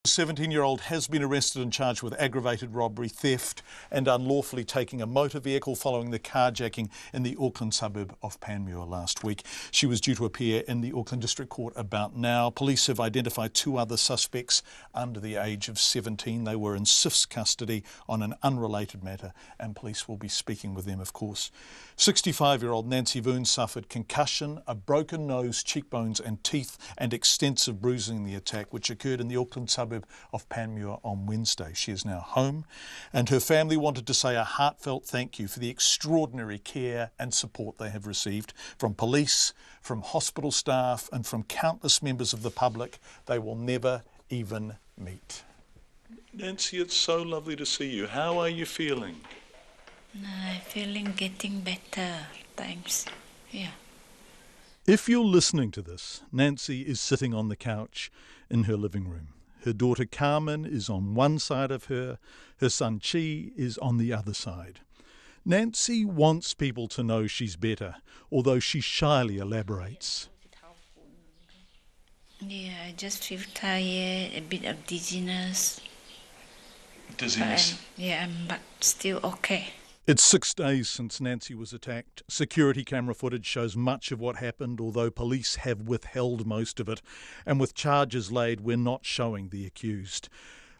A 17-year-old has been arrested and charged with aggravated robbery, theft and unlawfully taking a motor vehicle following the carjacking in the Auckland suburb of Panmure last week. She was due to appear in the Auckland District Court about now. Police have identified two other suspects under the age of 17. They were in SIF's custody on an unrelated matter, and police will be speaking with them, of course. 65-year-old Nancy Voon suffered concussion, a broken nose, cheekbones and teeth, and extensive bruising in the attack, which occurred in the Auckland suburb of Panmure on Wednesday. She is now home, and her family wanted to say a heartfelt thank you for the extraordinary care and support they have received from police, from hospital staff and from countless members of the public they will never even meet. Nancy, it's so lovely to see you. How are you feeling? I'm feeling getting better, thanks. Yeah. If you're listening to this, Nancy is sitting on the couch in her living room. Her daughter Carmen is on one side of her son Chi is on the other side. Nancy wants people to know she's better, although she shyly elaborates. Yeah, I just feel tired, a bit of dizziness. Dizziness? But still okay. It's 6 days since Nancy was attacked. Security camera footage shows much of what happened, although police have withheld most of it. And with charges laid, we're not showing the accused.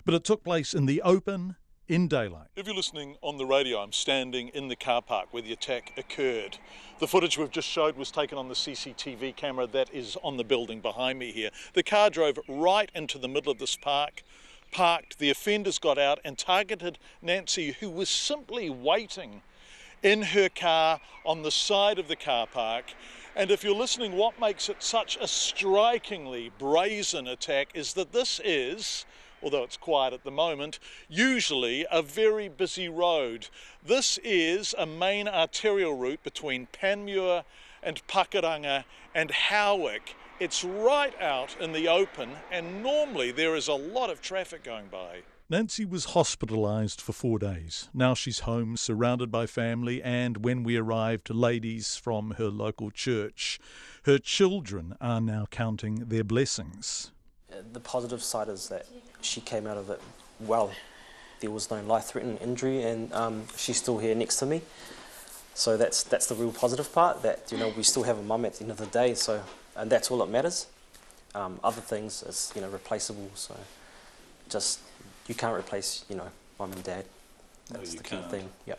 But it took place in the open, in daylight. If you're listening on the radio, I'm standing in the car park where the attack occurred. The footage we've just showed was taken on the CCTV camera that is on the building behind me here. The car drove right into the middle of this parked. The offenders got out and targeted Nancy, who was simply waiting in her car on the side of the car park. And if you're listening, what makes it such a strikingly brazen attack is that this is, although it's quiet at the moment, usually a very busy road. This is a main arterial route between Panmure and Pakuranga and Howick. It's right out in the open, and normally there is a lot of traffic going by. Nancy was hospitalised for 4 days. Now she's home, surrounded by family, and when we arrived, ladies from her local church. Her children are now counting their blessings. The positive side is that she came out of it well. There was no life-threatening injury, and she's still here next to me. So that's the real positive part, that we still have a mum at the end of the day. And that's all that matters. Other things is replaceable. So just you can't replace mum and dad. That's the key thing. Yep.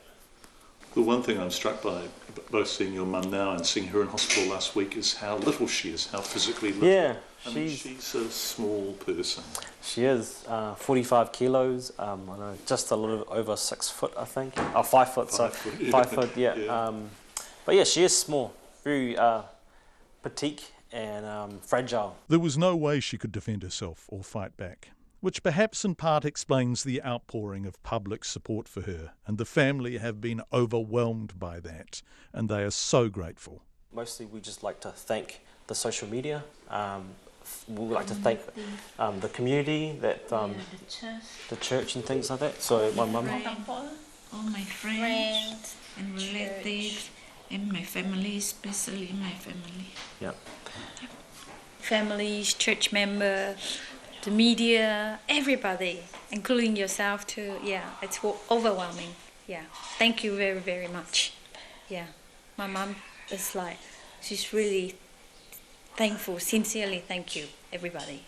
The one thing I'm struck by, both seeing your mum now and seeing her in hospital last week, is how little she is, how physically little. Yeah, she's a small person. She is 45 kilos. I know, just a little over 6 foot, I think. Oh, 5 foot. 5 foot. Yeah. Yeah. But yeah, she is small, very petite and fragile. There was no way she could defend herself or fight back, which perhaps in part explains the outpouring of public support for her, and the family have been overwhelmed by that, and they are so grateful. Mostly we just like to thank the social media. We would like to thank the community, that the church and things like that. So my mum, all my friends and relatives, and my family, especially my family. Yep. Families, church members, the media, everybody, including yourself too. Yeah, it's overwhelming. Yeah, thank you very, very much. Yeah, my mom is she's really thankful, sincerely thank you, everybody.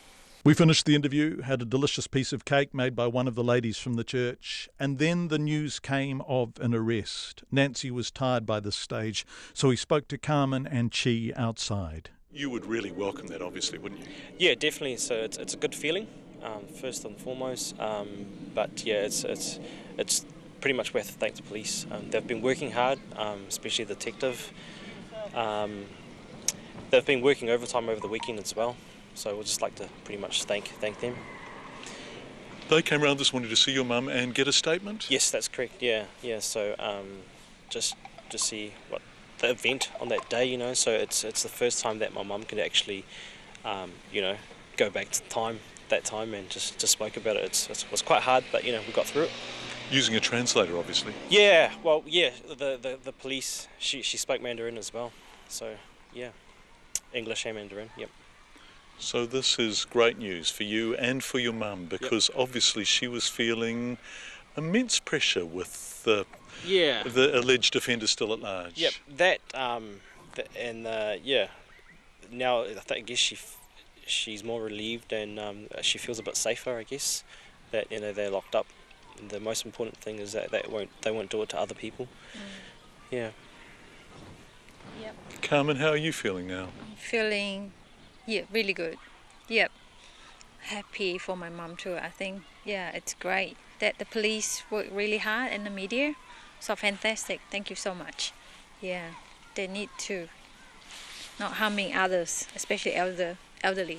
We finished the interview, had a delicious piece of cake made by one of the ladies from the church, and then the news came of an arrest. Nancy was tired by this stage, so he spoke to Carmen and Chi outside. You would really welcome that, obviously, wouldn't you? Yeah, definitely. So it's a good feeling, first and foremost. But yeah, it's pretty much we have to thank the police. They've been working hard, especially the detective. They've been working overtime over the weekend as well. So we'd just like to pretty much thank them. They came around this morning to see your mum and get a statement? Yes, that's correct. Yeah. So just to see what the event on that day, so it's the first time that my mum could actually, go back to that time and just spoke about it. It was quite hard, but we got through it. Using a translator, obviously. Yeah, well, yeah, the police, she spoke Mandarin as well. So yeah, English and Mandarin. Yep. So this is great news for you and for your mum, because obviously she was feeling immense pressure with the alleged offender still at large. Yep, now I guess she's more relieved, and she feels a bit safer, I guess, that they're locked up. The most important thing is that they won't do it to other people. Yeah. Yep. Carmen, how are you feeling now? Feeling, really good. Yep. Happy for my mum too. I think, it's great that the police work really hard and the media. So fantastic. Thank you so much. Yeah, they need to not harming others, especially elderly.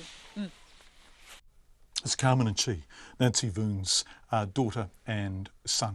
It's Carmen and Chi, Nancy Voon's daughter and son.